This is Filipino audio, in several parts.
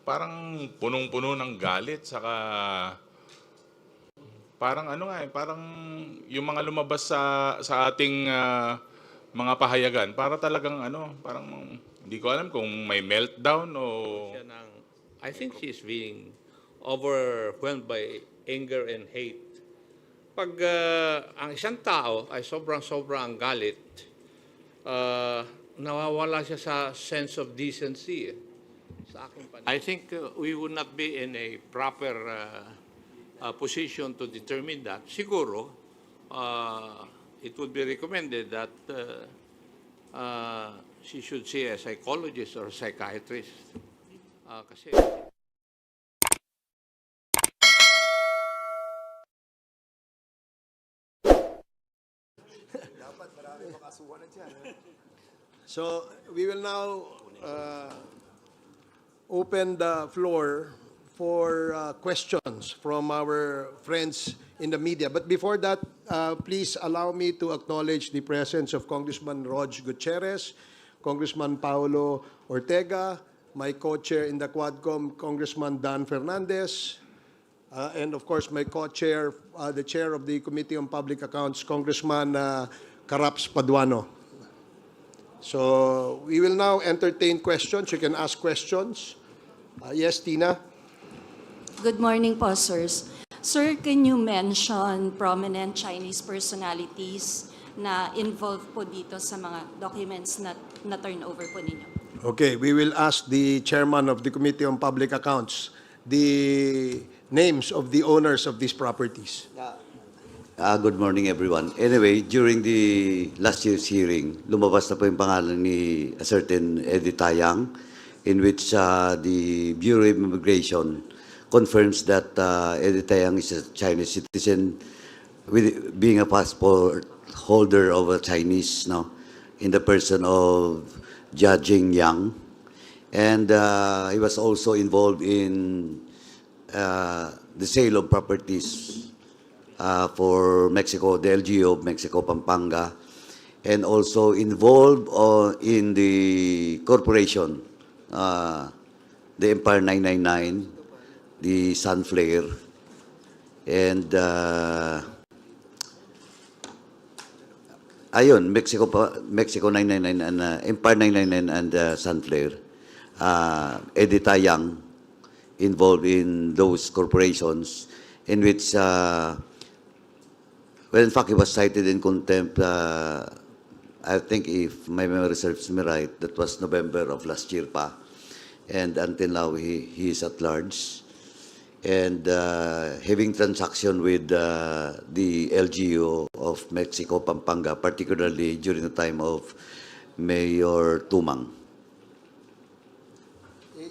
parang punong-puno ng galit saka parang ano nga parang yung mga lumabas sa ating mga pahayagan para talagang parang hindi ko alam kung may meltdown o Siya I think she's being overwhelmed by anger and hate. Pag ang isang tao ay sobrang galit, nawawala siya sa sense of decency. Sa aking paningin. I think we would not be in a proper position to determine that. Siguro, it would be recommended that she should see a psychologist or a psychiatrist. Kasi So we will now open the floor for questions from our friends in the media. But before that, please allow me to acknowledge the presence of Congressman Rog Gutierrez, Congressman Paulo Ortega, my co-chair in the Quadcom, Congressman Dan Fernandez, and of course my co-chair, the chair of the Committee on Public Accounts, Congressman Caraps Paduano. So we will now entertain questions. You can ask questions. Yes, Tina? Good morning po, sirs. Sir, can you mention prominent Chinese personalities na involved po dito sa mga documents na turnover po ninyo? Okay, we will ask the chairman of the Committee on Public Accounts the names of the owners of these properties. Good morning, everyone. Anyway, during the last year's hearing, lumabas na po yung pangalan ni a certain Eddie Tayang, in which the Bureau of Immigration confirms that Eddie Tayang is a Chinese citizen, with being a passport holder of a Chinese, no, in the person of Jia Jingyang, and he was also involved in the sale of properties for Mexico, the LGU of Mexico, Pampanga, and also involved in the corporation, the Empire 999, the Sunflare, and Mexico 999 and Empire 999 and Sunflare. Eddie Tayang involved in those corporations, in which well, in fact, he was cited in contempt, I think if my memory serves me right, that was November of last year pa. And until now, he is at large. And having transaction with the LGU of Mexico, Pampanga, particularly during the time of Mayor Tumang.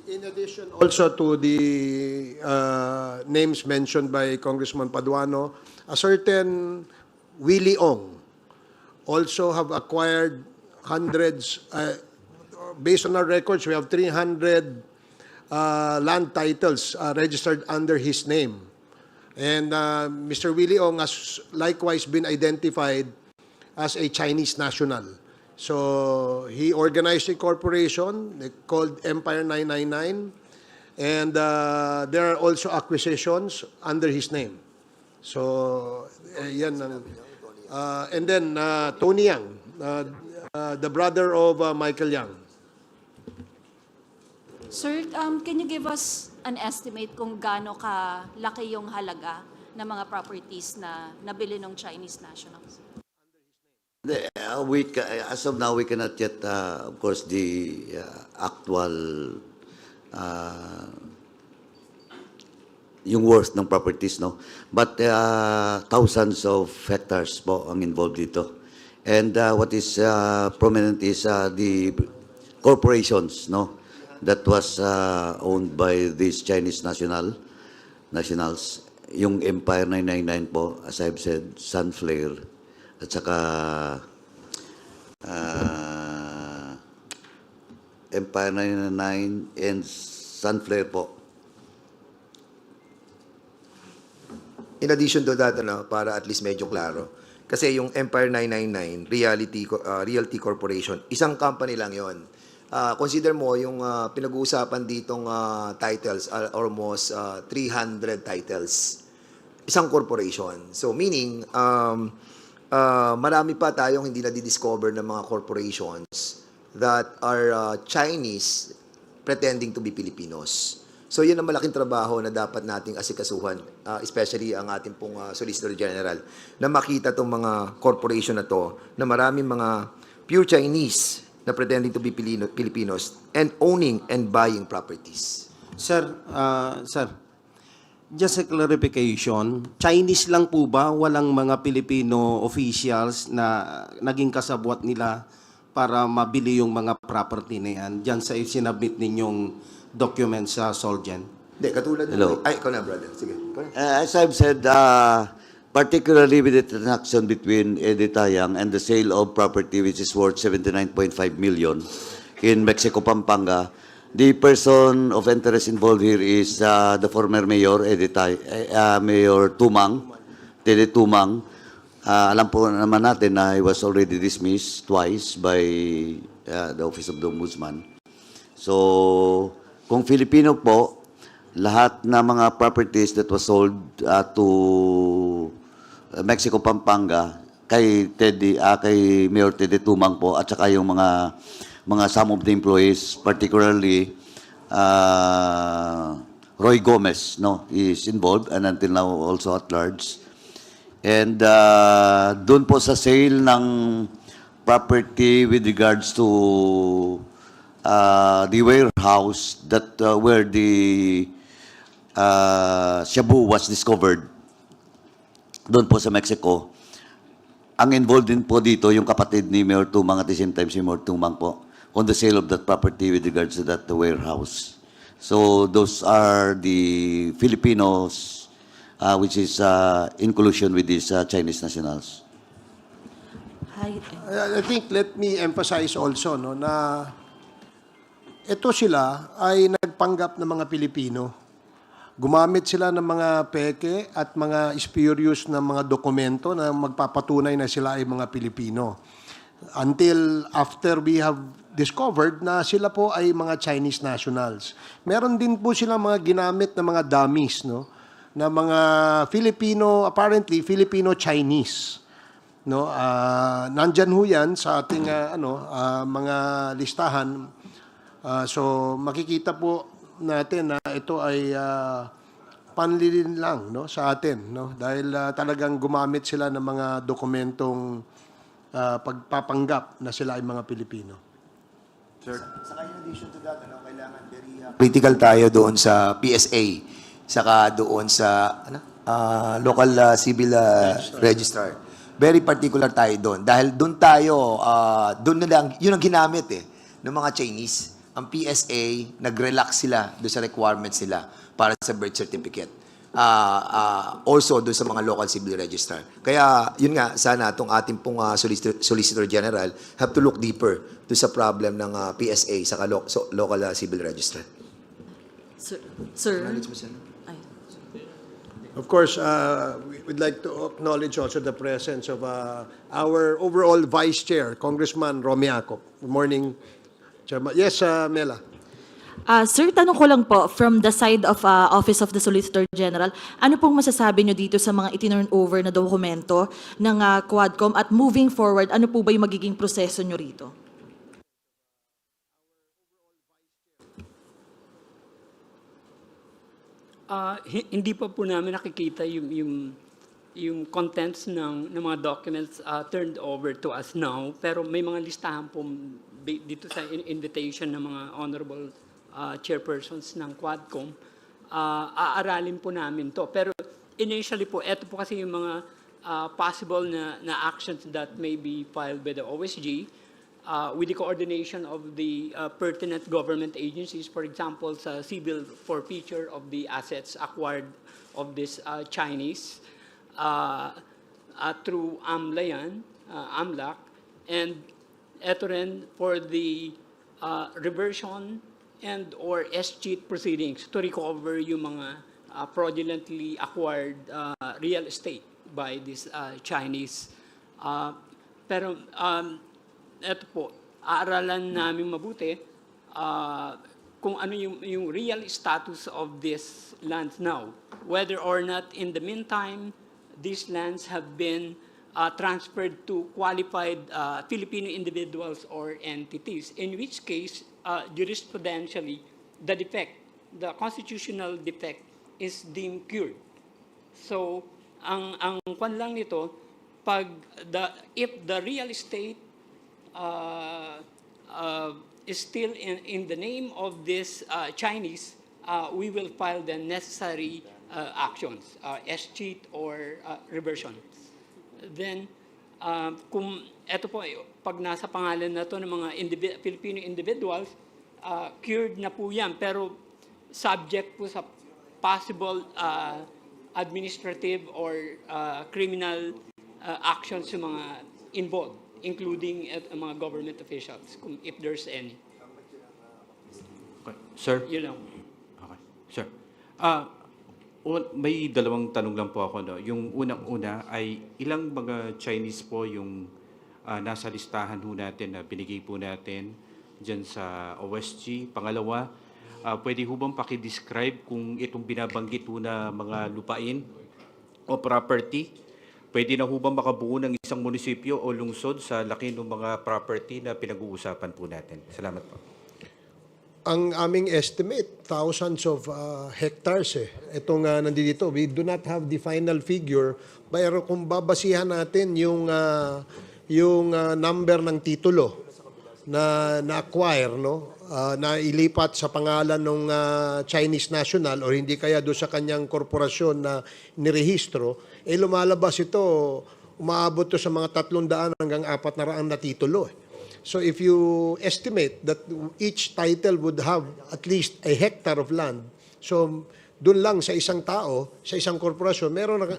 In addition also to the names mentioned by Congressman Paduano, a certain Willie Ong also have acquired hundreds, based on our records, we have 300 land titles registered under his name. And Mr. Willie Ong has likewise been identified as a Chinese national. So he organized a corporation called Empire 999, and there are also acquisitions under his name. So yan. And then Tony Yang, the brother of Michael Yang. Sir, can you give us an estimate kung gaano kalaki yung halaga ng mga properties na nabili ng Chinese nationals? As of now, we cannot yet, of course, the actual yung worth ng properties, no? But thousands of hectares po ang involved dito. And what is prominent is the corporations, no? That was owned by these Chinese nationals. Yung Empire 999 po, as I've said, Sunflare, at saka Empire 999 and Sunflare po. In addition to that, para at least medyo klaro, kasi yung Empire 999, Realty Corporation, isang company lang yon. consider mo yung pinag-uusapan ditong titles, almost 300 titles. Isang corporation. So meaning, marami pa tayong hindi na-discover ng mga corporations that are Chinese pretending to be Filipinos. So yun ang malaking trabaho na dapat nating asikasuhan, especially ang ating pong Solicitor General, na makita itong mga corporation na to, na maraming mga pure Chinese na pretending to be Filipinos and owning and buying properties. Sir, just a clarification, Chinese lang po ba? Walang mga Filipino officials na naging kasabwat nila para mabili yung mga property na yan dyan sa sinabit ninyong documents sa Solgen? Hindi, katulad Hello. Ay, ikaw na, brother. Sige. As I've said, particularly with the transaction between Eddie Tayang and the sale of property which is worth 79.5 million in Mexico, Pampanga, the person of interest involved here is the former mayor, Mayor Tumang, Tede Tumang. Alam po naman natin na he was already dismissed twice by the Office of the Ombudsman. So, kung Filipino po, lahat na mga properties that was sold to Mexico, Pampanga, kay Mayor Tede Tumang po, at saka yung mga some of the employees, particularly Roy Gomez, no, is involved and until now also at large. And doon po sa sale ng property with regards to the warehouse that where the shabu was discovered doon po sa Mexico. Ang involved din po dito yung kapatid ni Mayor Tumang at the same time si Mayor Tumang po on the sale of that property with regards to that warehouse. So those are the Filipinos which is in collusion with these Chinese nationals. Hi. I think let me emphasize also no na ito sila ay nagpanggap ng mga Pilipino. Gumamit sila ng mga peke at mga spurious na mga dokumento na magpapatunay na sila ay mga Pilipino. Until after we have discovered na sila po ay mga Chinese nationals. Meron din po sila mga ginamit na mga dummies, no? Na mga Filipino, apparently Filipino-Chinese. No? Nandyan ho yan sa ating mga listahan. So makikita po natin na ito ay panlilin lang no sa atin no dahil talagang gumamit sila ng mga dokumentong pagpapanggap na sila ay mga Pilipino. Sir. Saka in addition to that, kailangan very critical tayo doon sa PSA, saka doon sa local civil registrar. Very particular tayo doon dahil doon tayo doon na lang yun ang ginamit ng mga Chinese. Ang PSA, nag-relax sila doon sa requirements nila para sa birth certificate. Also doon sa mga local civil registrar. Kaya, yun nga, sana itong ating pong Solicitor General have to look deeper doon sa problem ng PSA sa local civil registrar. Sir. Ay. Of course, we'd like to acknowledge also the presence of our overall Vice Chair, Congressman Romy Acop. Good morning, Chairman. Yes, Mela. Sir, tanong ko lang po, from the side of Office of the Solicitor General, ano pong masasabi nyo dito sa mga itinurn over na dokumento ng Quadcom at moving forward, ano po ba yung magiging proseso nyo rito? Hindi pa po namin nakikita yung contents ng mga documents turned over to us now, pero may mga listahan po dito sa invitation ng mga honorable chairpersons ng Quadcom. Aaralin po namin to. Pero initially po, eto po kasi yung mga possible na actions that may be filed by the OSG with the coordination of the pertinent government agencies, for example, sa civil forfeiture of the assets acquired of this Chinese through AMLAC, and eto rin for the reversion and or escheat proceedings to recover yung mga fraudulently acquired real estate by this Chinese. Pero eto po, aaralan namin mabuti kung ano yung real status of these lands now. Whether or not in the meantime, these lands have been transferred to qualified Filipino individuals or entities, in which case, jurisprudentially, the constitutional defect is deemed cured. So, ang kwan lang nito, if the real estate is still in the name of this Chinese, we will file the necessary actions, escheat or reversion. Then, kung eto po, pag nasa pangalan na to ng mga Filipino individuals, cured na po yan, pero subject po sa possible administrative or criminal actions sa mga involved, including mga government officials, if there's any. Okay. Sir? You know. Okay. Sir. May dalawang tanong lang po ako. No? Yung unang-una ay ilang mga Chinese po yung nasa listahan ho natin na binigay po natin dyan sa OSG. Pangalawa, pwede ho bang pakidescribe kung itong binabanggit ho na mga lupain o property, pwede na ho bang makabuo ng isang munisipyo o lungsod sa laki ng mga property na pinag-uusapan po natin? Salamat po. Ang aming estimate, thousands of hectares Itong nandito, we do not have the final figure, pero kung babasihan natin yung number ng titulo na na-acquire, no? Na ilipat sa pangalan ng Chinese national o hindi kaya doon sa kanyang korporasyon na nirehistro, lumalabas ito, umaabot to sa mga 300 hanggang 400 na titulo. So if you estimate that each title would have at least a hectare of land, so doon lang sa isang tao, sa isang korporasyon,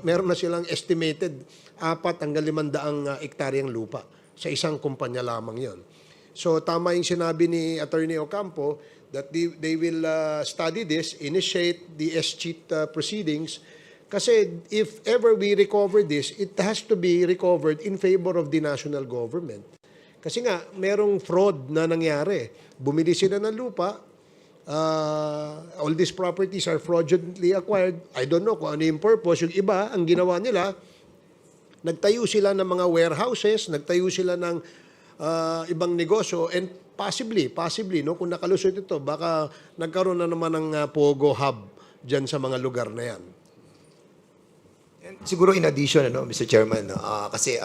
meron na silang estimated 4 hanggang 500 hektaryang lupa sa isang kumpanya lamang yon. So tama yung sinabi ni Attorney Ocampo that they will study this, initiate the escheat proceedings, kasi if ever we recover this, it has to be recovered in favor of the national government. Kasi nga, merong fraud na nangyari. Bumili sila ng lupa, all these properties are fraudulently acquired. I don't know kung ano yung purpose. Yung iba, ang ginawa nila, nagtayo sila ng mga warehouses, nagtayo sila ng ibang negosyo, and possibly, no, kung nakalusot ito, baka nagkaroon na naman ng Pogo Hub dyan sa mga lugar na yan. And siguro in addition, Mr. Chairman, kasi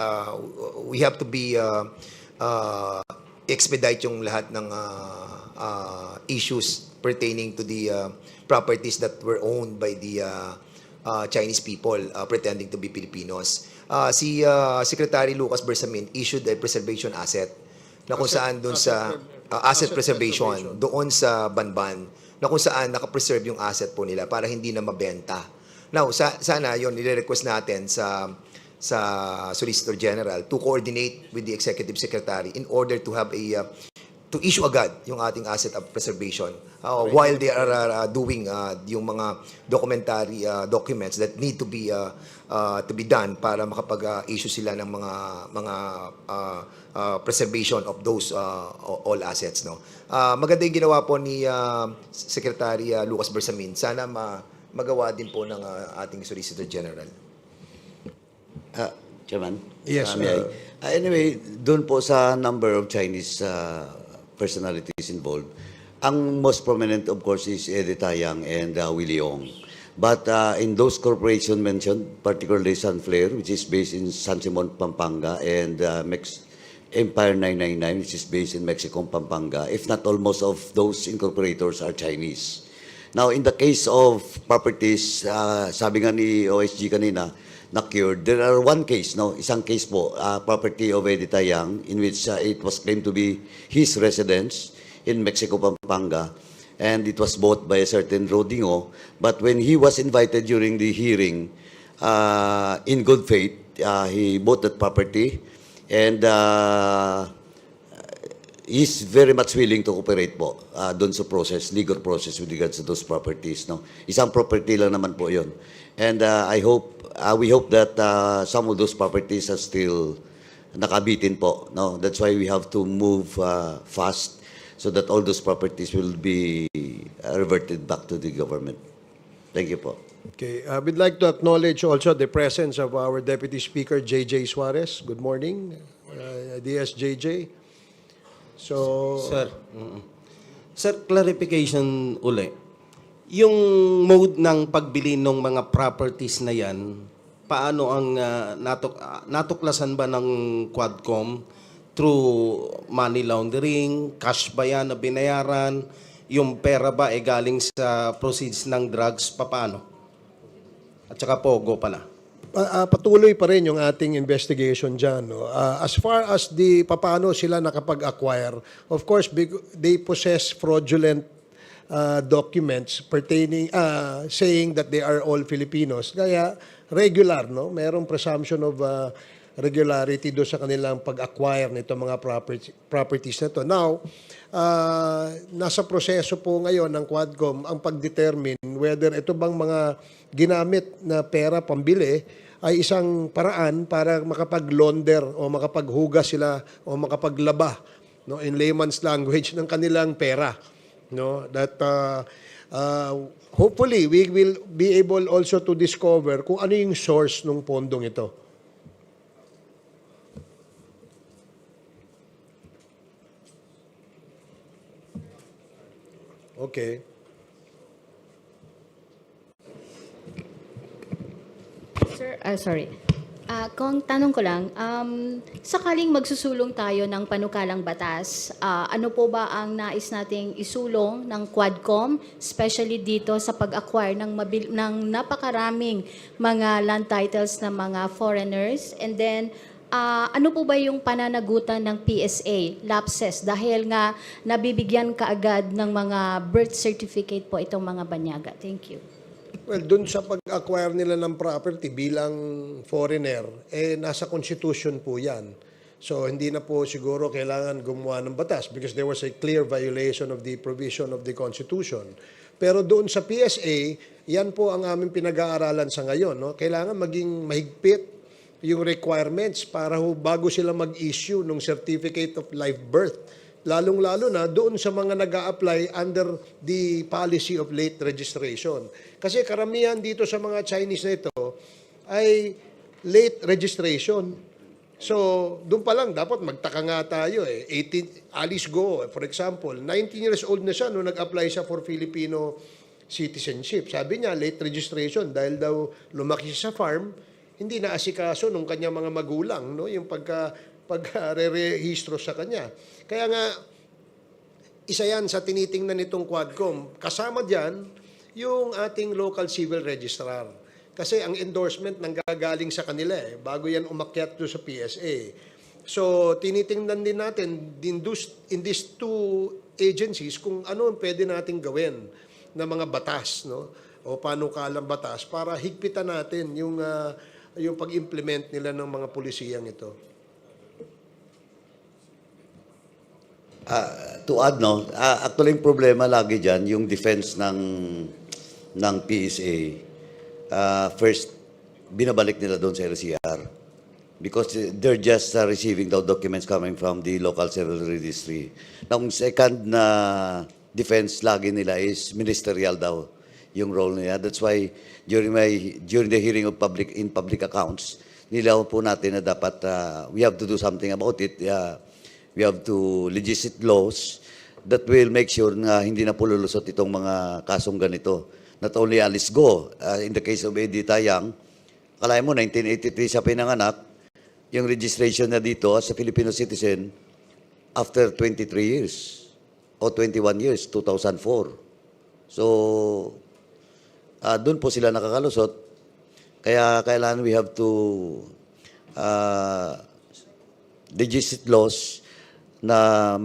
we have to be expedite yung lahat ng issues pertaining to the properties that were owned by the Chinese people pretending to be Filipinos. Si Secretary Lucas Bersamin issued a preservation asset na kung saan doon sa asset preservation doon sa Banban na kung saan nakapreserve yung asset po nila para hindi na mabenta. Now, sana yon nire-request natin sa Solicitor General to coordinate with the Executive Secretary in order to have to issue agad yung ating asset of preservation while they are doing yung mga documentary documents that need to be done para makapag-issue sila ng mga preservation of those all assets, no. Maganda yung ginawa po ni Secretary Lucas Bersamin. Sana magawa din po ng ating Solicitor General. Chairman? Yes, may I? Anyway, doon po sa number of Chinese personalities involved, ang most prominent, of course, is Eddie Tayang and Willie Ong. But in those corporations mentioned, particularly Sunflare, which is based in San Simon, Pampanga, and Empire 999, which is based in Mexico, Pampanga, if not all, most of those incorporators are Chinese. Now, in the case of properties, sabi nga ni OSG kanina, na cured. There are one case, no, isang case po, property of Eddie Tayang, in which it was claimed to be his residence in Mexico, Pampanga, and it was bought by a certain Rodingo. But when he was invited during the hearing, in good faith, he bought that property, and he's very much willing to cooperate po doon sa process, legal process with regards to those properties. No? Isang property lang naman po yun. And we hope that some of those properties are still nakabitin po. No? That's why we have to move fast so that all those properties will be reverted back to the government. Thank you po. Okay, we'd like to acknowledge also the presence of our Deputy Speaker, J.J. Suarez. Good morning, DSJJ. So, Sir, clarification uli. Yung mode ng pagbili ng mga properties na yan, paano ang natuklasan ba ng Quadcom through money laundering, cash ba yan na binayaran, yung pera ba ay galing sa proceeds ng drugs, paano? At saka pogo pala. patuloy pa rin yung ating investigation dyan. No? As far as paano sila nakapag-acquire, of course, they possess fraudulent documents pertaining, saying that they are all Filipinos. Kaya regular, no? Mayroong presumption of regularity do sa kanilang pag-acquire nito mga properties na to. Now, nasa proseso po ngayon ng Quadcom ang pag-determine whether ito bang mga ginamit na pera pambili ay isang paraan para makapag-launder o makapaghugas sila o makapaglaba, no, in layman's language ng kanilang pera, no, that hopefully we will be able also to discover kung ano yung source ng pondong ito. Okay. Sir, sorry. Kung tanong ko lang, sakaling magsusulong tayo ng panukalang batas, ano po ba ang nais nating isulong ng Quadcom, especially dito sa pag-acquire ng napakaraming mga land titles ng mga foreigners? And then, ano po ba yung pananagutan ng PSA, lapses, dahil nga nabibigyan kaagad ng mga birth certificate po itong mga banyaga? Thank you. Well, dun sa pag-acquire nila ng property bilang foreigner, nasa constitution po yan. So, hindi na po siguro kailangan gumawa ng batas because there was a clear violation of the provision of the constitution. Pero doon sa PSA, yan po ang aming pinag-aaralan sa ngayon. No? Kailangan maging mahigpit yung requirements para bago sila mag-issue ng certificate of live birth. Lalong-lalo na doon sa mga nag-a-apply under the policy of late registration. Kasi karamihan dito sa mga Chinese na ito ay late registration. So, doon pa lang dapat magtaka nga tayo 18, Alice Go, for example, 19 years old na siya nung nag-apply siya for Filipino citizenship. Sabi niya, late registration dahil daw lumaki siya sa farm, hindi na asikaso nung kanyang mga magulang, no, yung pagre-rehistro sa kanya. Kaya nga, isa yan sa tinitingnan nitong Quadcom. Kasama dyan, yung ating local civil registrar. Kasi ang endorsement nanggagaling sa kanila bago yan umakyat doon sa PSA. So, tinitingnan din natin in these two agencies kung ano ang pwede nating gawin na mga batas, no? O panukalang batas para higpitan natin yung pag-implement nila ng mga pulisiyang ito. To add, no, actually yung problema lagi dyan, yung defense ng PSA, first, binabalik nila doon sa LCR because they're just receiving the documents coming from the local civil registry. Now, second na defense lagi nila is ministerial daw yung role nila. That's why during the hearing of public accounts, nilaw po natin na dapat we have to do something about it. We have to legislate laws that will make sure na hindi na po lulusot itong mga kasong ganito. Not only Alice Go, in the case of Eddie Tayang, kalahin mo, 1983 siya pinanganak, yung registration na dito as a Filipino citizen after 23 years o 21 years, 2004. So, doon po sila nakakalusot. Kaya kailangan we have to legislate laws na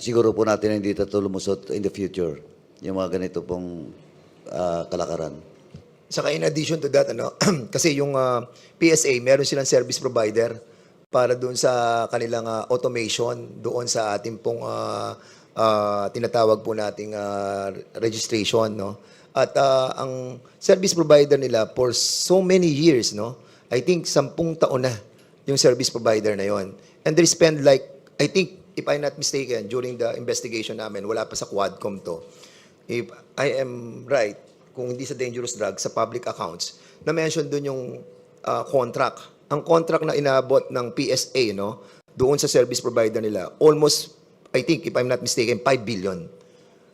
siguro po natin na hindi ito lumusot in the future. Yung mga ganito pong kalakaran. Saka in addition to that, kasi yung PSA, meron silang service provider para doon sa kanilang automation, doon sa ating pong tinatawag po nating registration, no? At ang service provider nila for so many years, no? I think 10 taon na yung service provider na yon. And they spend like, I think if I'm not mistaken, during the investigation namin, wala pa sa Quadcom to. If I am right, kung hindi sa dangerous drugs, sa public accounts, na-mention doon yung contract. Ang contract na inabot ng PSA, no, doon sa service provider nila, almost, I think, if I'm not mistaken, 5 billion.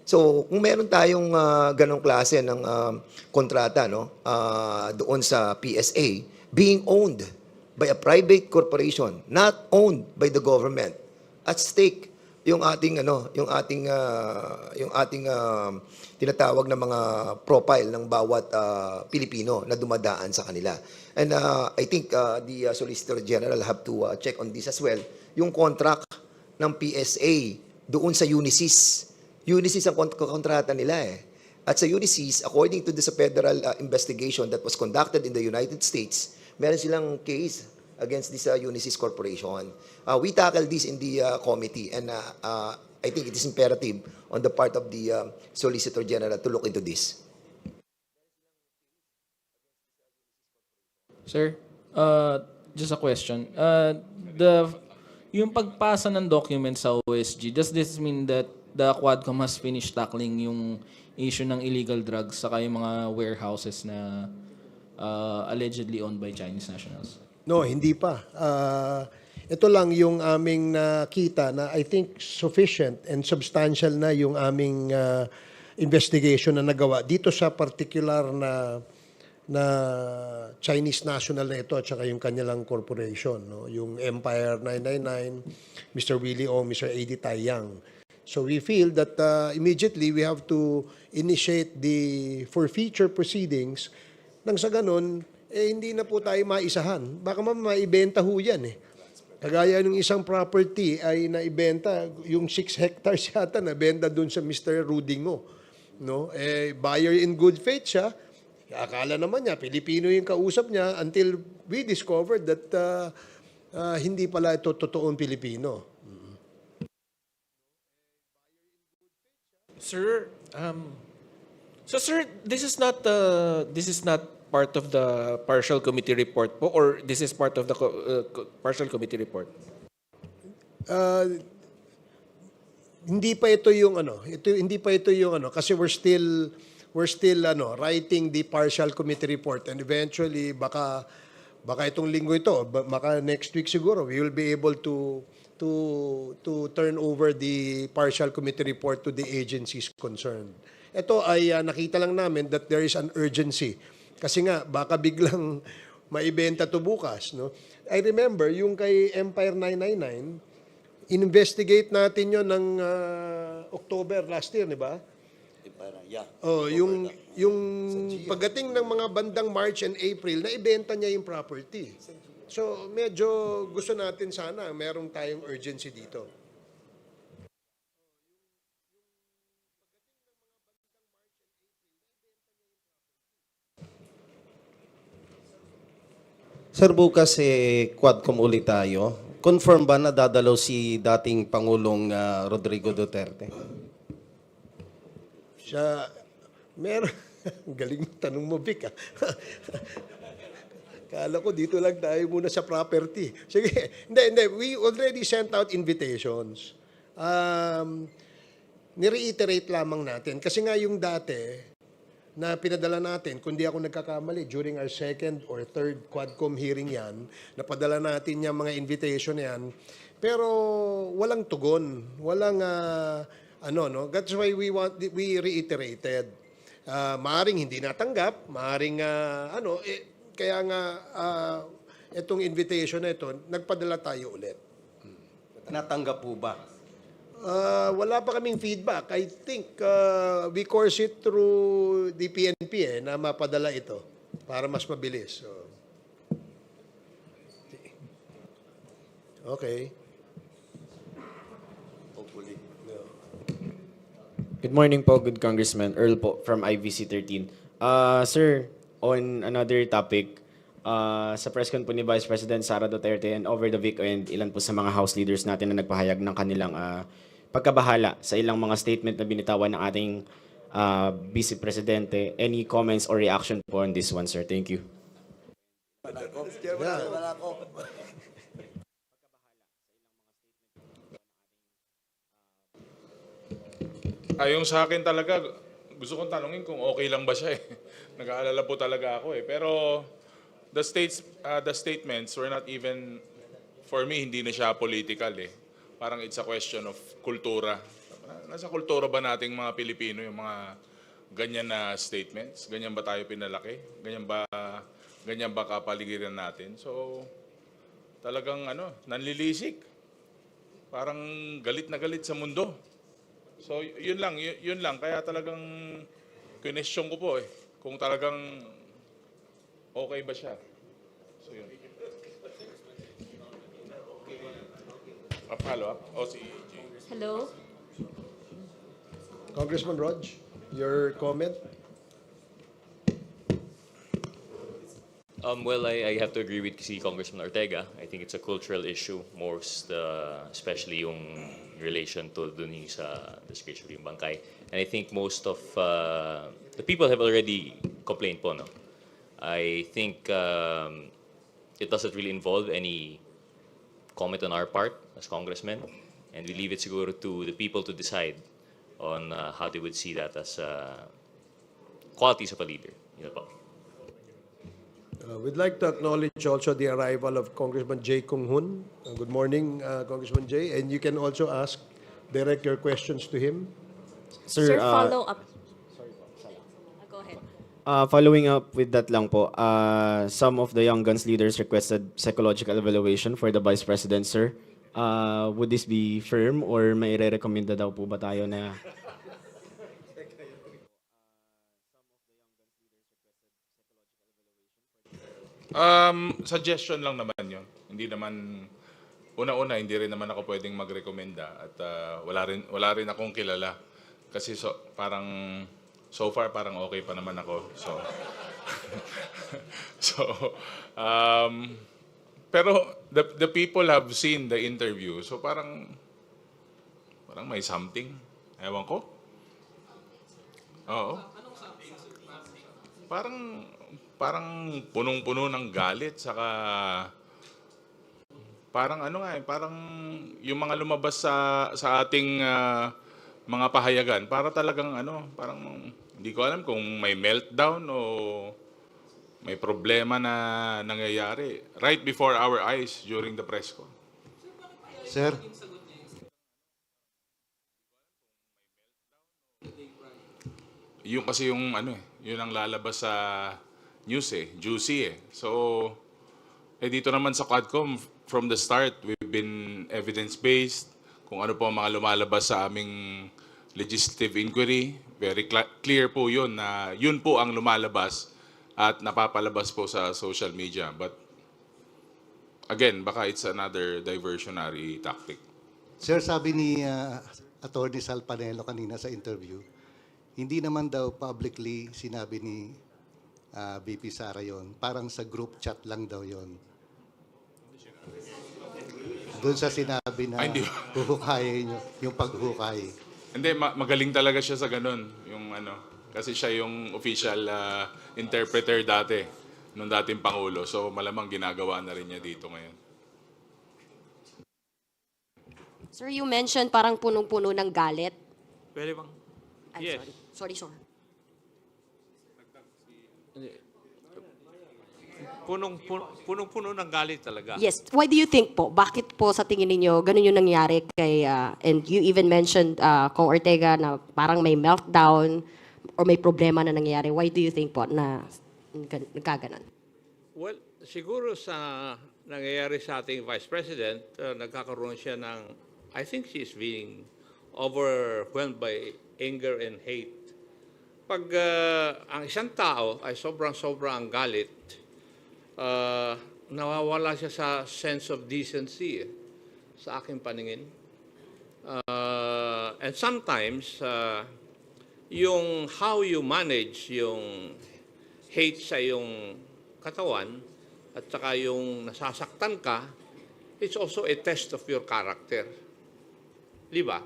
So, kung meron tayong ganong klase ng kontrata, no, doon sa PSA, being owned by a private corporation, not owned by the government, at stake yung ating tinatawag na mga profile ng bawat Pilipino na dumadaan sa kanila. And I think the Solicitor General have to check on this as well. Yung contract ng PSA doon sa Unisys. Unisys ang kontrata nila eh. At sa Unisys, according to the federal investigation that was conducted in the United States, meron silang case against this Unisys Corporation. We tackled this in the committee, and I think it is imperative on the part of the Solicitor General to look into this. Sir, just a question. Yung pagpasa ng document sa OSG, does this mean that the Quadcom has finished tackling yung issue ng illegal drugs saka yung mga warehouses na allegedly owned by Chinese nationals? No, hindi pa. Ito lang yung aming nakita na I think sufficient and substantial na yung aming investigation na nagawa dito sa particular na Chinese national na ito at saka yung kanilang corporation, no? Yung Empire 999, Mr. Willie Ong, Mr. Eddie Taiyang. So we feel that immediately we have to initiate the forfeiture proceedings nang sa ganun, hindi na po tayo maisahan. Baka maibenta ho yan eh. Kagaya ng isang property ay naibenta, yung 6 hectares yata nabenta doon sa Mr. Rudingo. No? Buyer in good faith siya. Akala naman niya, Pilipino yung kausap niya until we discovered that hindi pala ito totoong Pilipino. Sir, sir, this is not part of the partial committee report po, or this is part of the partial committee report? Hindi pa ito yung hindi pa ito yung kasi we're still writing the partial committee report, and eventually baka itong linggo ito, baka next week siguro we will be able to turn over the partial committee report to the agencies concerned. Ito ay nakita lang namin that there is an urgency. Kasi nga, baka biglang maibenta to bukas. No? I remember, yung kay Empire 999, investigate natin yon ng October last year, di ba? Oh, yung pagdating ng mga bandang March and April, naibenta niya yung property. So, medyo gusto natin sana, merong tayong urgency dito. Sir, bukas Quadcom ulit tayo. Confirm ba na dadalaw si dating Pangulong Rodrigo Duterte? Siya, meron, galing mo tanong mo, Vic. Kala ko dito lang tayo muna sa property. Sige, hindi. We already sent out invitations. Nireiterate lamang natin. Kasi nga yung dati, na pinadala natin, kundi ako nagkakamali, during our second or third Quadcom hearing yan, napadala natin yung mga invitation yan, pero walang tugon, walang, no? That's why we reiterated. Maaring hindi natanggap, maaring, kaya nga, itong invitation na ito, nagpadala tayo ulit. Natanggap po ba? Wala pa kaming feedback. I think we course it through the PNP na mapadala ito para mas mabilis. So, okay. Hopefully. Good morning po, good Congressman. Earl po from IVC 13. Sir, on another topic, sa press con po ni Vice President Sara Duterte and over the weekend, ilan po sa mga House leaders natin na nagpahayag ng kanilang pagkabahala sa ilang mga statement na binitawan ng ating Vice Presidente. Any comments or reaction po on this one, sir? Thank you. Yung sa akin talaga, gusto kong tanungin kung okay lang ba siya eh. Nag-aalala po talaga ako eh. Pero the statements were not even, for me, hindi na siya political eh. Parang it's a question of kultura. Nasa kultura ba nating mga Pilipino yung mga ganyan na statements? Ganyan ba tayo pinalaki? Ganyan ba kapaligiran natin? So, talagang nanlilisik. Parang galit na galit sa mundo. So, yun lang. Kaya talagang question ko po eh, kung talagang okay ba siya. So, yun. Follow up? Si Jay. Hello? Congressman Rog, your comment? Well, I have to agree with si Congressman Ortega. I think it's a cultural issue, especially yung relation to dun yung sa disgraceful yung bangkay. And I think most of the people have already complained po, no? I think it doesn't really involve any comment on our part as congressmen, and we leave it siguro to the people to decide on how they would see that as qualities of a leader. Yun po. We'd like to acknowledge also the arrival of Congressman Jay Kung Hoon. Good morning, Congressman Jay. And you can also direct your questions to him. Sir, follow up. Go ahead. Following up with that lang po, some of the Young Guns leaders requested psychological evaluation for the Vice President, sir. Would this be firm or may re-recommenda daw po ba tayo na Suggestion lang naman yun. Hindi naman, una-una, hindi rin naman ako pwedeng magrekomenda at wala rin akong kilala. Kasi so far parang okay pa naman ako. Pero the people have seen the interview. So parang may something. Ewan ko. Oo. Parang punong-puno ng galit, saka parang parang yung mga lumabas sa ating mga pahayagan, para talagang parang hindi ko alam kung may meltdown o may problema na nangyayari right before our eyes during the press con. Sir? Yung kasi yung yun ang lalabas sa news juicy So, dito naman sa Quadcom, from the start, we've been evidence-based. Kung ano po ang mga lumalabas sa aming legislative inquiry, very clear po yun na yun po ang lumalabas at napapalabas po sa social media. But, again, baka it's another diversionary tactic. Sir, sabi ni Attorney Sal Panelo kanina sa interview, hindi naman daw publicly sinabi ni VP Sara yon, parang sa group chat lang daw yon. Doon sa sinabi na huhukayin nyo, yung paghukay. Hindi, magaling talaga siya sa ganun. Yung kasi siya yung official interpreter dati, nung dating Pangulo. So malamang ginagawa na rin niya dito ngayon. Sir, you mentioned parang punong-puno ng galit. Pwede bang? Yes. Sorry, sir. Punong-puno ng galit talaga. Yes. Why do you think po? Bakit po sa tingin ninyo ganun yung nangyari kay, and you even mentioned Kong Ortega na parang may meltdown or may problema na nangyayari. Why do you think po na nagkaganon? Well, siguro sa nangyayari sa ating Vice President, nagkakaroon siya ng, I think she's being overwhelmed by anger and hate. Pag ang isang tao ay sobrang galit, nawawala siya sa sense of decency sa aking paningin. And sometimes, yung how you manage yung hate sa yung katawan at saka yung nasasaktan ka, it's also a test of your character. Di ba?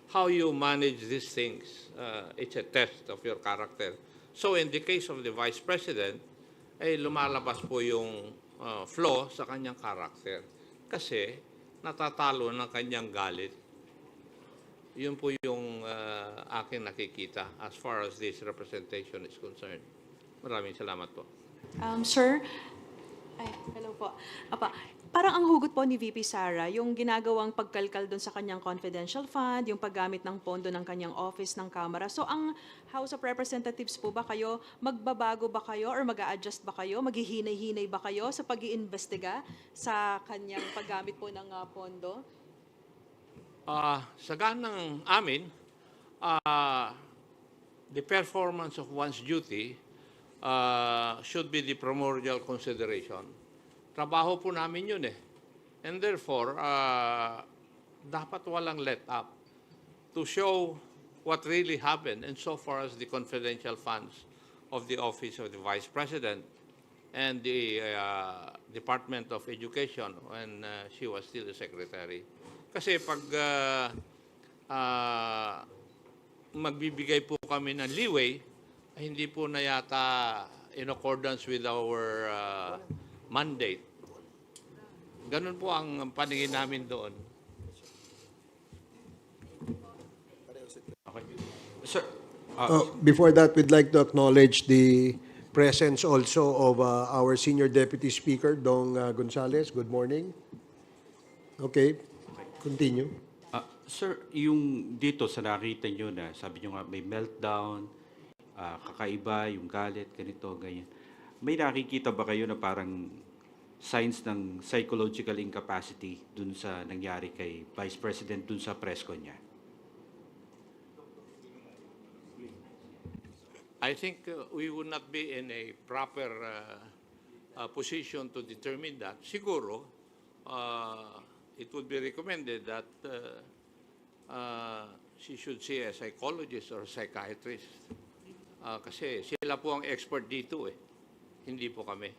How you manage these things, it's a test of your character. So in the case of the Vice President, ay lumalabas po yung flaw sa kanyang character. Kasi natatalo ng kanyang galit. Yun po yung aking nakikita as far as this representation is concerned. Maraming salamat po. Sir, ay, hello po. Apa, parang ang hugot po ni VP Sara, yung ginagawang pagkalkal doon sa kanyang confidential fund, yung paggamit ng pondo ng kanyang office ng Kamara. So ang House of Representatives po ba kayo, magbabago ba kayo or mag-a-adjust ba kayo, maghihinay-hinay ba kayo sa pag-iimbestiga sa kanyang paggamit po ng pondo? Sa ganang amin, the performance of one's duty should be the primordial consideration. Trabaho po namin yun eh. And therefore, dapat walang let up to show what really happened and so far as the confidential funds of the Office of the Vice President and the Department of Education when she was still the Secretary. Kasi pag magbibigay po kami ng leeway, hindi po na yata in accordance with our mandate. Ganun po ang paningin namin doon. Okay. Sir, Before that, we'd like to acknowledge the presence also of our Senior Deputy Speaker, Dong Gonzales. Good morning. Okay, continue. sir, yung dito sa nakita nyo na, sabi nyo nga may meltdown, kakaiba, yung galit, ganito, ganyan. May nakikita ba kayo na parang signs ng psychological incapacity dun sa nangyari kay Vice President dun sa press con niya? I think we would not be in a proper position to determine that. Siguro, it would be recommended that she should see a psychologist or psychiatrist. Kasi sila po ang expert dito eh. Hindi po kami.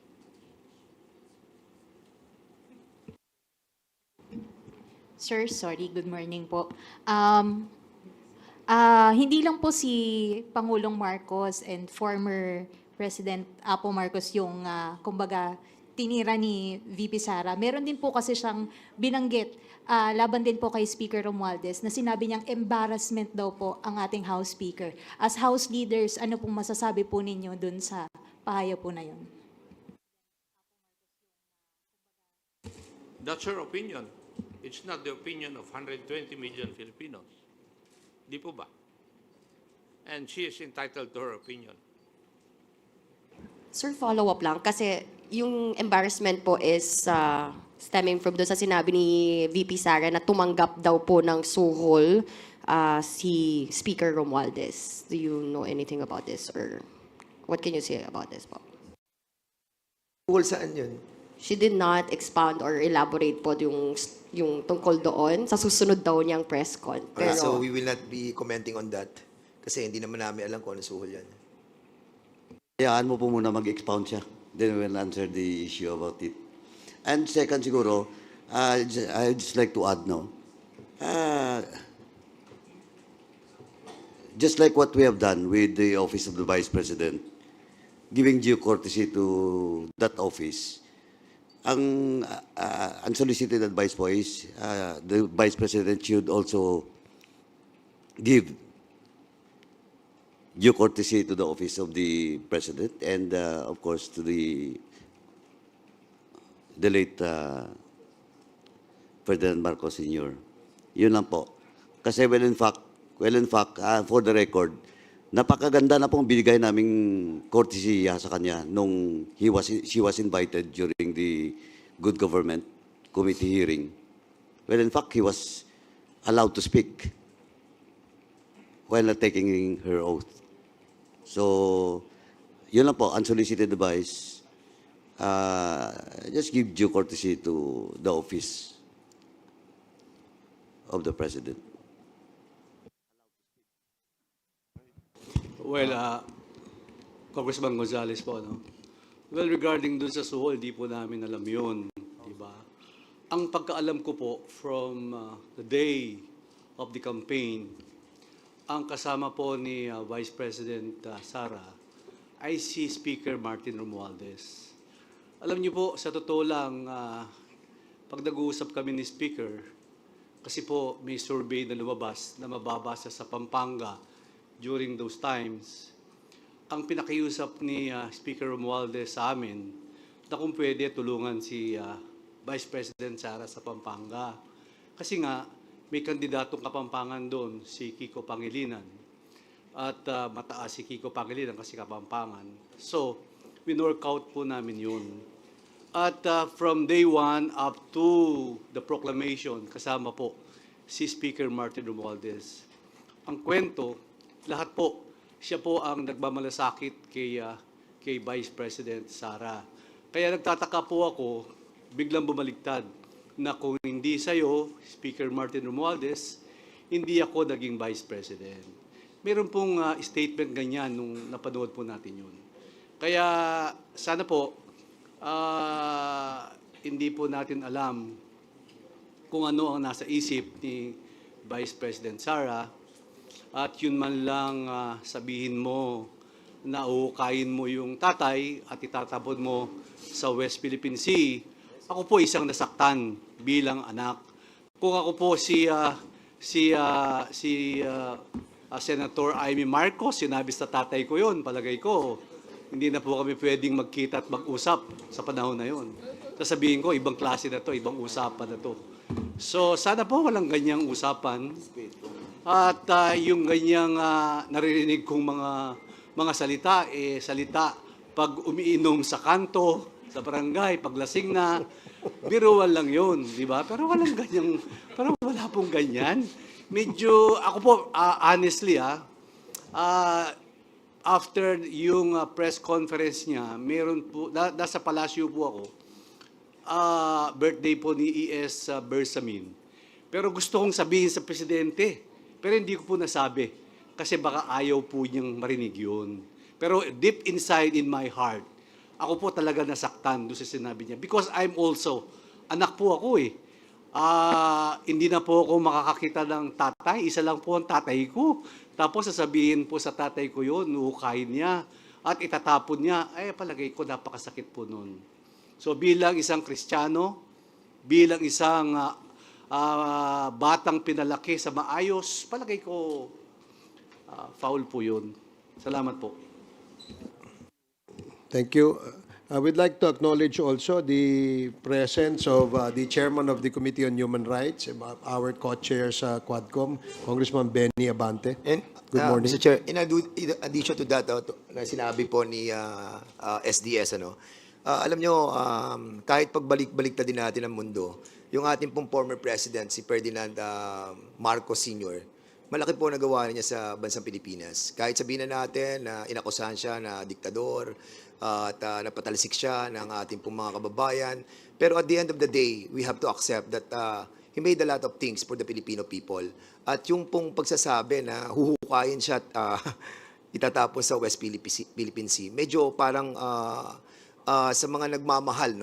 Sir, sorry, good morning po. Hindi lang po si Pangulong Marcos and former President Apo Marcos yung, kumbaga, tinira ni VP Sara. Meron din po kasi siyang binanggit laban din po kay Speaker Romualdez na sinabi niyang embarrassment daw po ang ating House Speaker. As House leaders, ano pong masasabi po ninyo dun sa pahayag po na yun? That's her opinion. It's not the opinion of 120 million Filipinos. Di po ba? And she is entitled to her opinion. Sir, follow-up lang. Kasi yung embarrassment po is stemming from doon sa sinabi ni VP Sara na tumanggap daw po ng suhol si Speaker Romualdez. Do you know anything about this? Or what can you say about this po? Tungkol saan yun? She did not expound or elaborate po yung tungkol doon. Sa susunod daw niyang press con. Okay, Pero, so we will not be commenting on that. Kasi hindi naman namin alam kung ano suhol yan. Hayaan mo po muna mag-expound siya. Then we'll answer the issue about it. And second siguro, I'd just like to add now, just like what we have done with the Office of the Vice President, giving due courtesy to that office, ang unsolicited advice po is the Vice President should also give due courtesy to the office of the President and, of course, to the late Ferdinand Marcos Sr. Yun lang po. Kasi well in fact, for the record, napakaganda na pong binigay naming courtesy sa kanya nung she was invited during the Good Government Committee hearing. Well, in fact, he was allowed to speak while not taking her oath. So, yun lang po, unsolicited advice. Just give due courtesy to the office of the President. Well, Congressman Gonzales po, no? Well, regarding dun sa suhol, di po namin alam yun, di ba? Ang pagkaalam ko po from the day of the campaign, ang kasama po ni Vice President Sara ay si Speaker Martin Romualdez. Alam niyo po, sa totoo lang, pag nag-uusap kami ni Speaker, Kasi po may survey na lumabas na mababasa sa Pampanga during those times. Ang pinakiusap ni Speaker Romualdez sa amin na kung pwede tulungan si Vice President Sara sa Pampanga. Kasi nga, may kandidatong Kapampangan doon, si Kiko Pangilinan. At mataas si Kiko Pangilinan kasi Kapampangan. So, win-workout po namin yun. At from day one up to the proclamation, kasama po si Speaker Martin Romualdez. Ang kwento, lahat po, siya po ang nagmamalasakit kay Vice President Sara. Kaya nagtataka po ako, biglang bumaligtad, na kung hindi sa'yo, Speaker Martin Romualdez, hindi ako naging Vice President. Meron pong statement ganyan nung napanood po natin yun. Kaya sana po, hindi po natin alam kung ano ang nasa isip ni Vice President Sara at yun man lang sabihin mo na uhukayin mo yung tatay at itatapon mo sa West Philippine Sea. Ako po isang nasaktan bilang anak. Kung ako po si Senator Amy Marcos, sinabi sa tatay ko yun, palagay ko, hindi na po kami pwedeng magkita at mag-usap sa panahon na yun. Sasabihin ko, ibang klase na to, ibang usapan na to. So, sana po walang ganyang usapan. At yung ganyang naririnig kong mga salita, salita pag umiinom sa kanto, sa barangay, paglasing na, biruan lang yun, di ba? Pero walang ganyang, pero wala pong ganyan. Medyo, ako po, honestly, after yung press conference niya, meron po, nasa palasyo po ako, birthday po ni E.S. Bersamin. Pero gusto kong sabihin sa presidente, pero hindi ko po nasabi, kasi baka ayaw po niyang marinig yun. Pero deep inside in my heart, ako po talaga nasaktan doon sa sinabi niya. Because I'm also, anak po ako eh. Hindi na po ako makakakita ng tatay. Isa lang po ang tatay ko. Tapos sasabihin po sa tatay ko yun, nuhukayin niya at itatapon niya. Ay, palagay ko napakasakit po nun. So bilang isang Kristiyano, bilang isang batang pinalaki sa maayos, palagay ko foul po yun. Salamat po. Thank you. I would like to acknowledge also the presence of the chairman of the Committee on Human Rights, our co-chair sa Quadcom, Congressman Benny Abante. And, Good morning. Mr. Chair, in addition to that, na sinabi po ni SDS, alam nyo, kahit pagbalik-balik na din natin ang mundo, yung ating pong former president, si Ferdinand Marcos Sr., malaki po nagawa niya sa bansang Pilipinas. Kahit sabihin na natin na inakusahan siya na diktador, at napatalisik siya ng ating pong mga kababayan. Pero at the end of the day, we have to accept that he made a lot of things for the Filipino people. At yung pong pagsasabi na huhukayin siya at itatapon sa West Philippine Sea, medyo parang sa mga nagmamahal,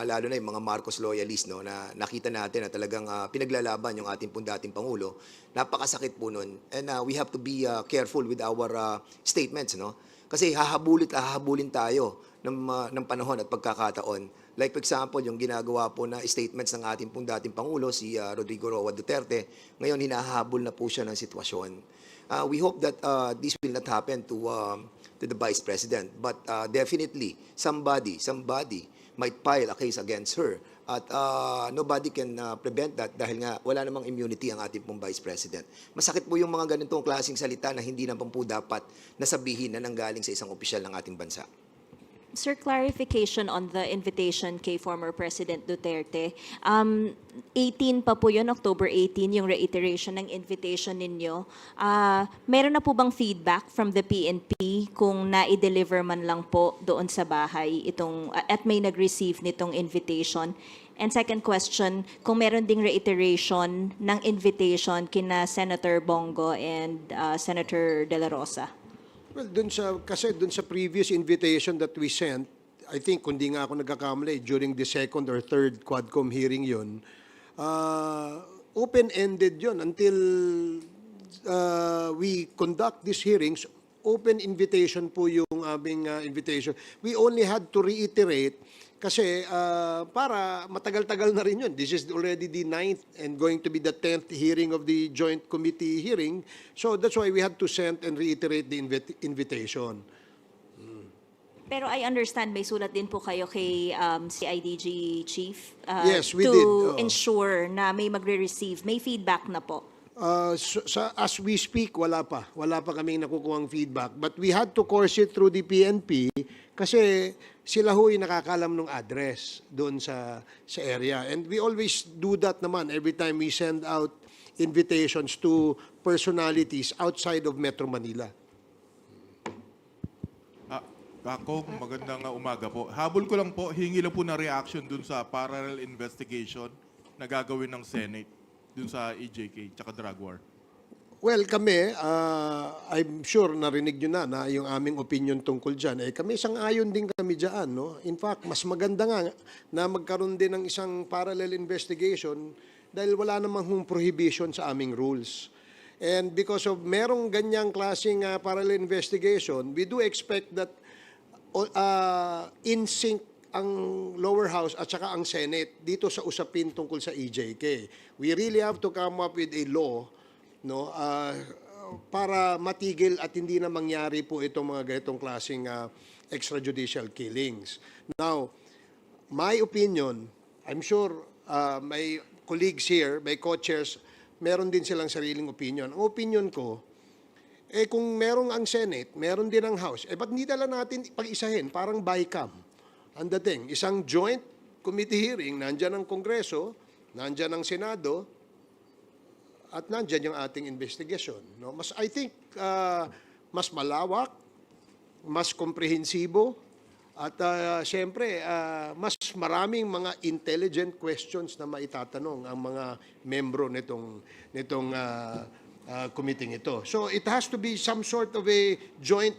lalo na yung mga Marcos loyalists, na nakita natin na talagang pinaglalaban yung ating pong dating Pangulo. Napakasakit po nun. And we have to be careful with our statements, Kasi hahabulin tayo ng panahon at pagkakataon. Like for example, yung ginagawa po na statements ng ating pong dating Pangulo, si Rodrigo Roa Duterte, ngayon hinahabol na po siya ng sitwasyon. We hope that this will not happen to the Vice President. But definitely, somebody might file a case against her. At nobody can prevent that dahil nga wala namang immunity ang ating pong Vice President. Masakit po yung mga ganitong klaseng salita na hindi naman po dapat nasabihin na nanggaling sa isang opisyal ng ating bansa. Sir, clarification on the invitation kay former President Duterte. 18 pa po yun, October 18, yung reiteration ng invitation ninyo. Meron na po bang feedback from the PNP kung na-deliver man lang po doon sa bahay itong, at may nag-receive nitong invitation? And second question, kung meron ding reiteration ng invitation kina Senator Bongo and Senator De La Rosa? Well, kasi dun sa previous invitation that we sent, I think, kundi nga ako nagkakamali, during the second or third Quadcom hearing yun, open-ended yun until we conduct these hearings. open invitation po yung aming invitation. We only had to reiterate kasi para matagal-tagal na rin yun. This is already the 9th and going to be the 10th hearing of the joint committee hearing. So that's why we had to send and reiterate the invitation. Pero I understand may sulat din po kayo kay CIDG Chief Yes, we to did. Oo. ensure na may magre-receive, may feedback na po. As we speak, wala pa. Wala pa kaming nakukuhang feedback. But we had to course it through the PNP kasi sila ho'y nakakalam ng address doon sa area. And we always do that naman every time we send out invitations to personalities outside of Metro Manila. Ako, magandang umaga po. Habol ko lang po, hingi lang po na reaction dun sa parallel investigation na gagawin ng Senate dun sa EJK tsaka drug war. Well, kami, I'm sure narinig nyo na yung aming opinion tungkol dyan. Kami sang-ayon din kami dyan. No? In fact, mas maganda nga na magkaroon din ng isang parallel investigation dahil wala namang prohibition sa aming rules. And because of merong ganyang klaseng parallel investigation, we do expect that in sync ang lower house at saka ang Senate dito sa usapin tungkol sa EJK. We really have to come up with a law, no, para matigil at hindi na mangyari po itong mga ganitong klaseng extrajudicial killings. Now, my opinion, I'm sure my colleagues here, my co-chairs, meron din silang sariling opinion. Ang opinion ko, kung merong ang Senate, meron din ang House, ba't hindi dala natin pag-isahin, parang BICAM. Ang dating, isang joint committee hearing, nandyan ang Kongreso, nandyan ang Senado, at nandyan yung ating investigation. No? I think, mas malawak, mas komprehensibo, at siyempre, mas maraming mga intelligent questions na maitatanong ang mga membro nitong committee ito. So it has to be some sort of a joint,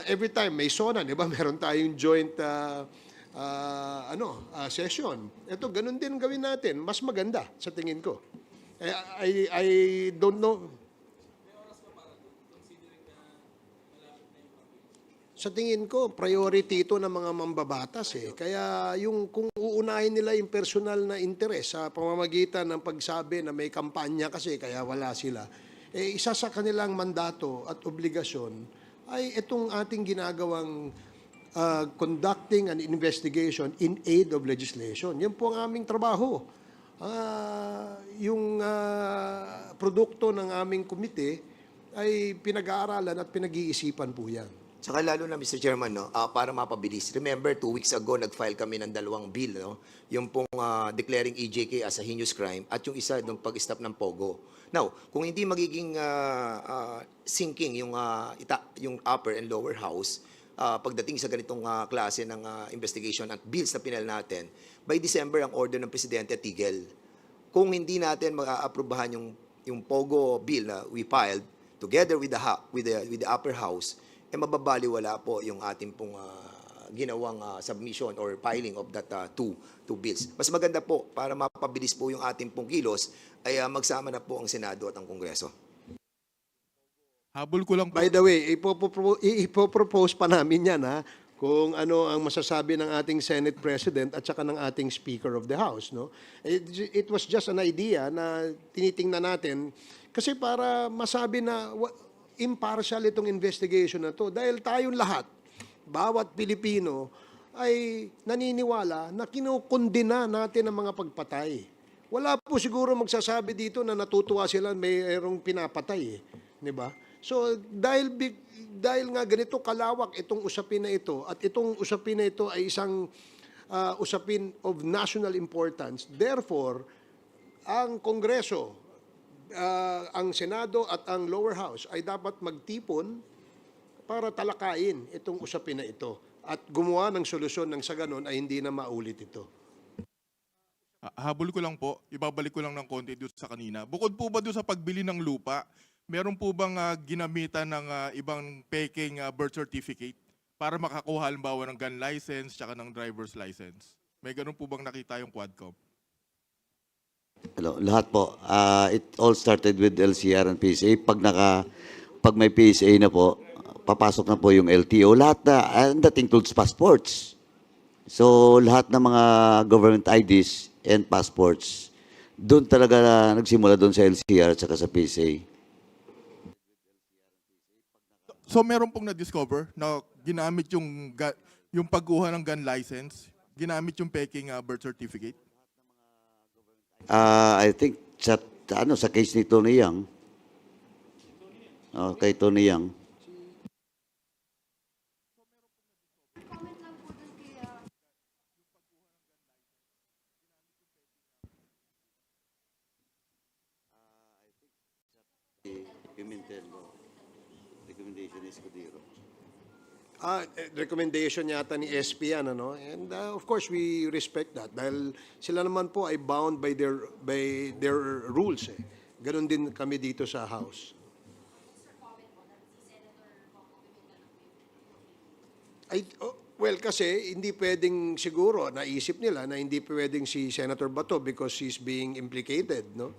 every time may SONA, di ba? Meron tayong joint session. Ito, ganun din gawin natin. Mas maganda sa tingin ko. I don't know. Sa tingin ko, priority ito ng mga mambabatas. Kaya kung uunahin nila yung personal na interes sa pamamagitan ng pagsabi na may kampanya kasi kaya wala sila, isa sa kanilang mandato at obligasyon ay itong ating ginagawang conducting an investigation in aid of legislation. Yan po ang aming trabaho. Yung produkto ng aming komite ay pinag-aaralan at pinag-iisipan po yan. Saka lalo na, Mr. Chairman, no, para mapabilis. Remember, 2 weeks ago, nag-file kami ng 2 bill. No? Yung pong declaring EJK as a heinous crime at yung isa ng pag-stop ng POGO. Now, kung hindi magiging sinking yung upper and lower house, pagdating sa ganitong klase ng investigation at bills na pinal natin, by December, ang order ng Presidente tigil. Kung hindi natin mag-aprobahan yung POGO bill na we filed, together with the upper house, mababaliwala po yung ating pong ginawang submission or filing of that two bills. Mas maganda po para mapabilis po yung ating pong kilos ay magsama na po ang Senado at ang Kongreso. Habol ko lang po. By the way, ipopropose pa namin yan kung ano ang masasabi ng ating Senate President at saka ng ating Speaker of the House. No? It was just an idea na tinitingnan natin kasi para masabi na impartial itong investigation na to dahil tayong lahat, bawat Pilipino ay naniniwala na kinukundina natin ang mga pagpatay. Wala po siguro magsasabi dito na natutuwa sila mayroong pinapatay. Di ba? So dahil nga ganito kalawak itong usapin na ito at itong usapin na ito ay isang usapin of national importance, therefore, ang Kongreso, ang Senado at ang lower house ay dapat magtipon para talakayin itong usapin na ito at gumawa ng solusyon nang sa ganon ay hindi na maulit ito. Habol ko lang po, ibabalik ko lang ng konti doon sa kanina. Bukod po ba doon sa pagbili ng lupa, meron po bang ginamitan ng ibang peking birth certificate para makakuha halimbawa ng gun license tsaka ng driver's license? May ganun po bang nakita yung Quadcom? Hello, lahat po. It all started with LCR and PSA. Pag pag may PSA na po, papasok na po yung LTO. Lahat na, and that includes passports. So, lahat ng mga government IDs and passports, doon talaga nagsimula doon sa LCR at saka sa PSA. So meron pong na-discover na ginamit yung pagkuha ng gun license, ginamit yung peking birth certificate? I think sa case ni Tony Yang. Kay Tony Yang. Recommendation yata ni SP yan, ano? And of course, we respect that dahil sila naman po ay bound by their rules. Ganon din kami dito sa House. Well, kasi hindi pwedeng siguro, naisip nila na hindi pwedeng si Senator Bato because he's being implicated, no?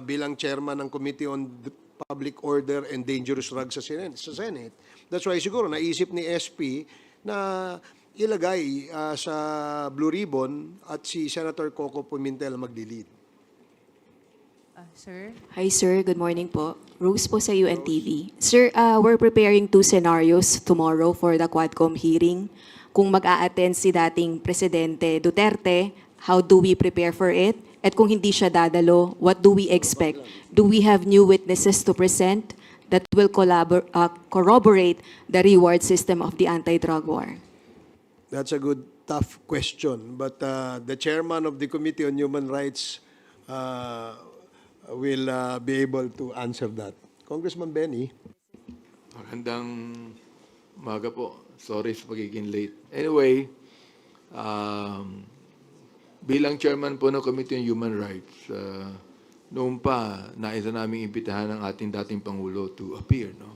Bilang chairman ng Committee on Public Order and Dangerous Drugs sa Senate. That's why siguro naisip ni SP na ilagay sa Blue Ribbon at si Senator Coco Pimentel mag-lead. Sir? Hi sir, good morning po. Rose po sa UNTV. Sir, we're preparing 2 scenarios tomorrow for the Quadcom hearing. Kung mag-a-attend si dating Presidente Duterte, how do we prepare for it? At kung hindi siya dadalo, what do we expect? Do we have new witnesses to present that will corroborate the reward system of the anti-drug war? That's a good, tough question. But the chairman of the Committee on Human Rights will be able to answer that. Congressman Benny. Magandang umaga po. Sorry sa pagiging late. Anyway, bilang chairman po ng Committee on Human Rights, noon pa, nais na namin imbitahan ang ating dating Pangulo to appear. No?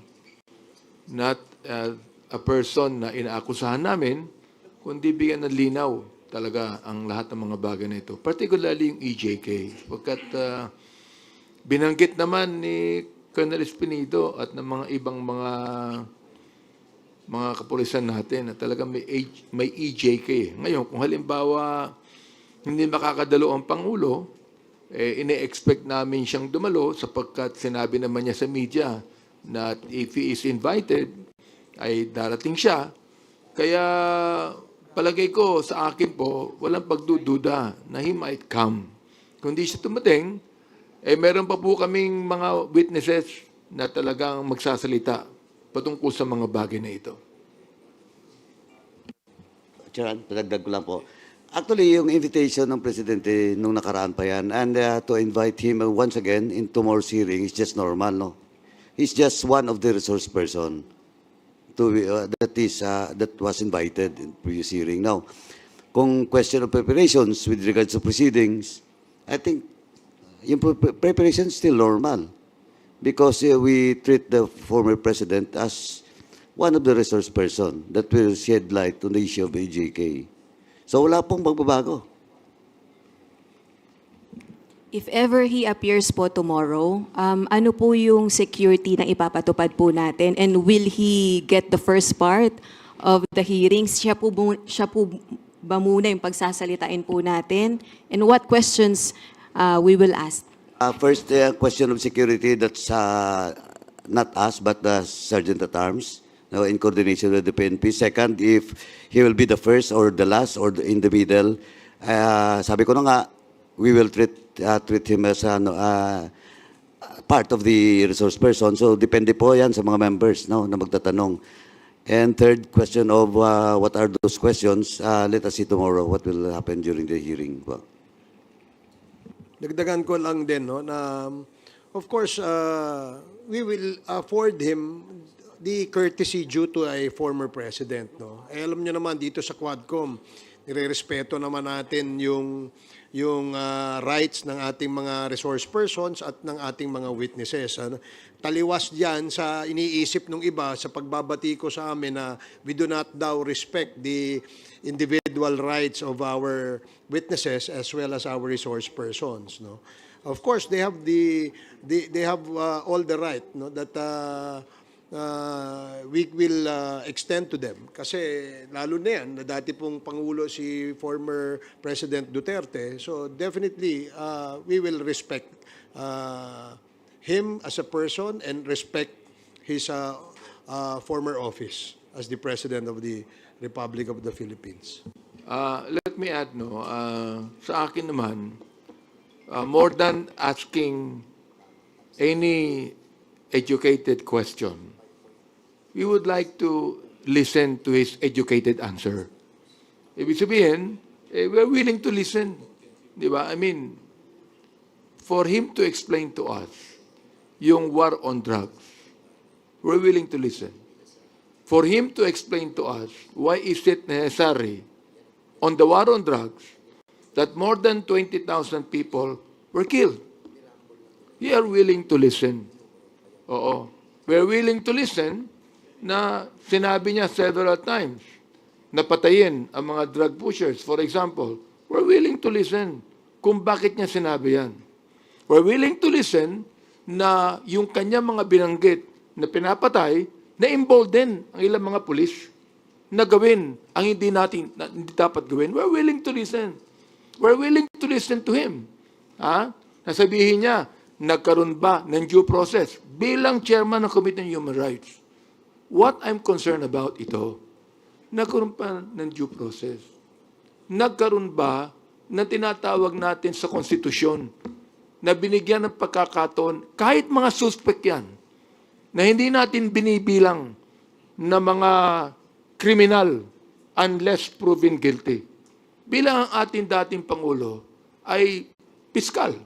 Not a person na inaakusahan namin, kundi bigyan ng linaw talaga ang lahat ng mga bagay na ito. Particularly yung EJK. Pagkat binanggit naman ni Colonel Espinido at ng mga ibang mga kapulisan natin na talaga may EJK. Ngayon, kung halimbawa hindi makakadalo ang Pangulo, ine-expect namin siyang dumalo sapagkat sinabi naman niya sa media na if he is invited, ay darating siya. Kaya palagay ko sa akin po, walang pagdududa na he might come. Kung di siya tumating, meron pa po kaming mga witnesses na talagang magsasalita patungkol sa mga bagay na ito. Charan, padagdag ko lang po. Actually, yung invitation ng Presidente nung nakaraan pa yan, and to invite him once again in tomorrow's hearing is just normal, no? He's just one of the resource person that was invited in previous hearing. Now, kung question of preparations with regards to proceedings, I think yung preparation is still normal because we treat the former President as one of the resource person that will shed light on the issue of AJK. So wala pong magbabago. If ever he appears po tomorrow, ano po yung security na ipapatupad po natin? And will he get the first part of the hearings? Siya po ba muna yung pagsasalitain po natin? And what questions we will ask? First, question of security, that's not us, but the Sergeant at Arms, no, in coordination with the PNP. Second, if he will be the first or the last or in the middle, sabi ko na nga, we will treat him as part of the resource person. So, depende po yan sa mga members, no, na magtatanong. And third question of what are those questions, let us see tomorrow what will happen during the hearing. Dagdagan ko lang din, no, na of course, we will afford him the courtesy due to a former president, no. Alam niyo naman dito sa Quadcom, nirerespeto naman natin yung rights ng ating mga resource persons at ng ating mga witnesses. Taliwas diyan sa iniisip ng iba sa pagbabati ko sa amin na we do not daw respect the individual rights of our witnesses as well as our resource persons, no. Of course, they have they have all the right, no, that we will extend to them. Kasi lalo na yan, na dati pong Pangulo si former President Duterte. So definitely, we will respect him as a person and respect his former office as the President of the Republic of the Philippines. Let me add, no, sa akin naman, more than asking any educated question, we would like to listen to his educated answer. Ibig sabihin, we're willing to listen. Di ba? I mean, for him to explain to us yung war on drugs, we're willing to listen. For him to explain to us why is it necessary on the war on drugs that more than 20,000 people were killed. We are willing to listen. Oo. We're willing to listen na sinabi niya several times na patayin ang mga drug pushers. For example, we're willing to listen kung bakit niya sinabi yan. We're willing to listen na yung kanya mga binanggit na pinapatay, na-embolden ang ilang mga pulis na gawin ang hindi dapat gawin. We're willing to listen. We're willing to listen to him. Nasabihin niya, nagkaroon ba ng due process bilang chairman ng Committee on Human Rights? What I'm concerned about ito, nagkaroon pa ng due process. Nagkaroon ba na tinatawag natin sa konstitusyon na binigyan ng pagkakataon kahit mga suspect yan na hindi natin binibilang na mga kriminal unless proven guilty. Bilang ang ating dating Pangulo ay piskal.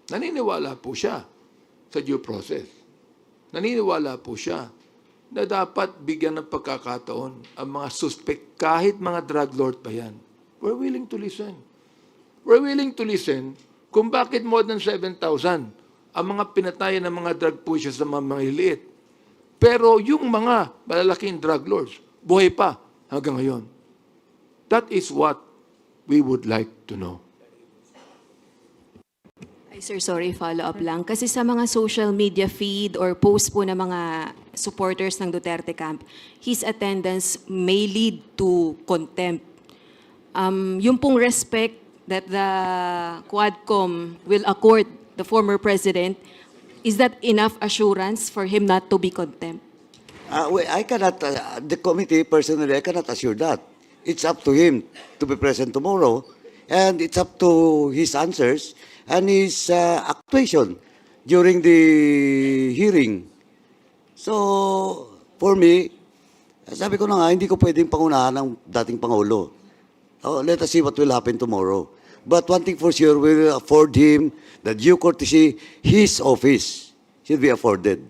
Naniniwala po siya sa due process. Naniniwala po siya na dapat bigyan ng pagkakataon ang mga suspect kahit mga drug lord pa yan. We're willing to listen. We're willing to listen kung bakit more than 7,000 ang mga pinatayan ng mga drug pushers sa mga hiliit. Pero yung mga malalaking drug lords, buhay pa hanggang ngayon. That is what we would like to know. Ay, sir, sorry, follow-up lang. Kasi sa mga social media feed or post po ng mga supporters ng Duterte camp, his attendance may lead to contempt. Yung pong respect that the Quadcom will accord the former president, is that enough assurance for him not to be contempt? I cannot, the committee personally, I cannot assure that. It's up to him to be present tomorrow, and it's up to his answers and his actuation during the hearing. So, for me, sabi ko na nga, hindi ko pwedeng pangunahan ng dating Pangulo. Let us see what will happen tomorrow. But one thing for sure, we will afford him the due courtesy, his office should be afforded.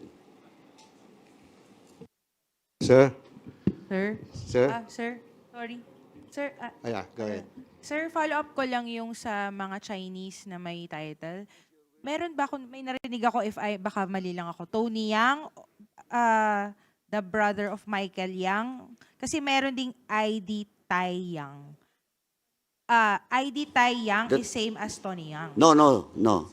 Sir? Sir? Sir? Sir, sorry. Sir, Go ahead. Sir, follow-up ko lang yung sa mga Chinese na may title. Meron ba may narinig ako baka mali lang ako, Tony Yang, the brother of Michael Yang, kasi meron ding ID Tai Yang. ID Tai Yang is same as Tony Yang. No.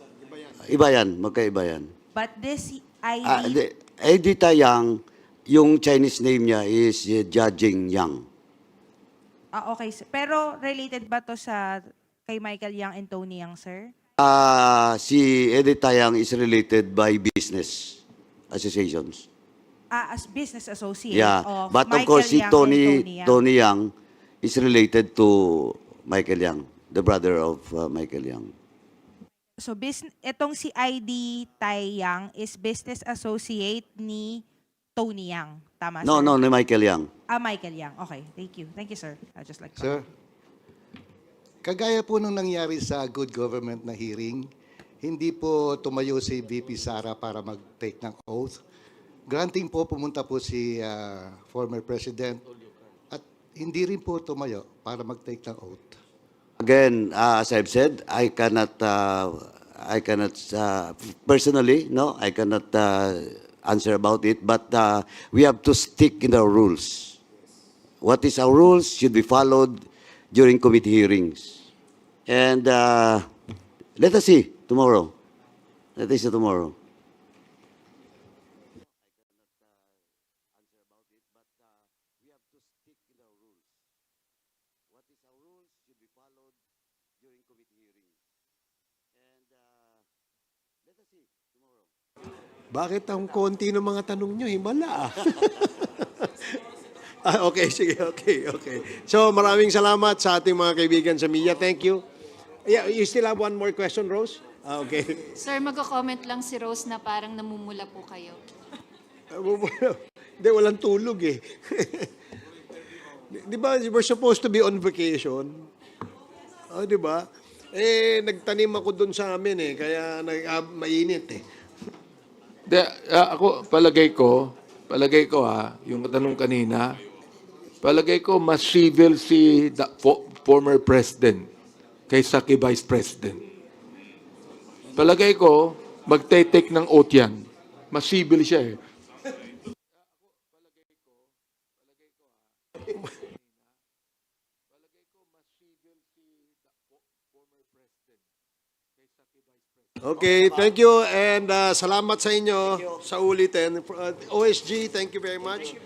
Iba yan, magkaiba yan. But this ID... Edita Yang, yung Chinese name niya is Jiajing Yang. Okay, sir. Pero related ba to sa kay Michael Yang and Tony Yang, sir? Si Edita Yang is related by business associations. As business associate Yeah, of but of Michael course si Yang and Tony Yang. Tony Yang is related to Michael Yang, the brother of Michael Yang. So, itong si ID Tai Yang is business associate ni Tony Yang. Tama, No, sir? ni Michael Yang. Michael Yang. Okay, thank you. Thank you, sir. I just like Sir? Kagaya po nung nangyari sa good government na hearing, hindi po tumayo si VP Sara para mag-take ng oath. Granting po, pumunta po si former president at hindi rin po tumayo para mag-take ng oath. Again, as I've said, I cannot personally, no, I cannot answer about it, but we have to stick in our rules. What is our rules should be followed during committee hearings. And Let us see tomorrow. Let us see tomorrow. Bakit ang konti ng mga tanong nyo? Himala. Okay, sige, okay. So, maraming salamat sa ating mga kaibigan sa media. Thank you. Yeah, you still have one more question, Rose? Okay. Sir, magko-comment lang si Rose na parang namumula po kayo. Hindi, walang tulog eh. Di ba, we're supposed to be on vacation? Oh, di ba? Nagtanim ako doon sa amin eh, kaya mainit eh. Ako, palagay ko yung tanong kanina, palagay ko mas civil si former president kaysa kay vice president. Palagay ko, magte-take ng oath yan. Mas civil siya eh. Okay, thank you and salamat sa inyo sa ulitin. OSG, thank you very much.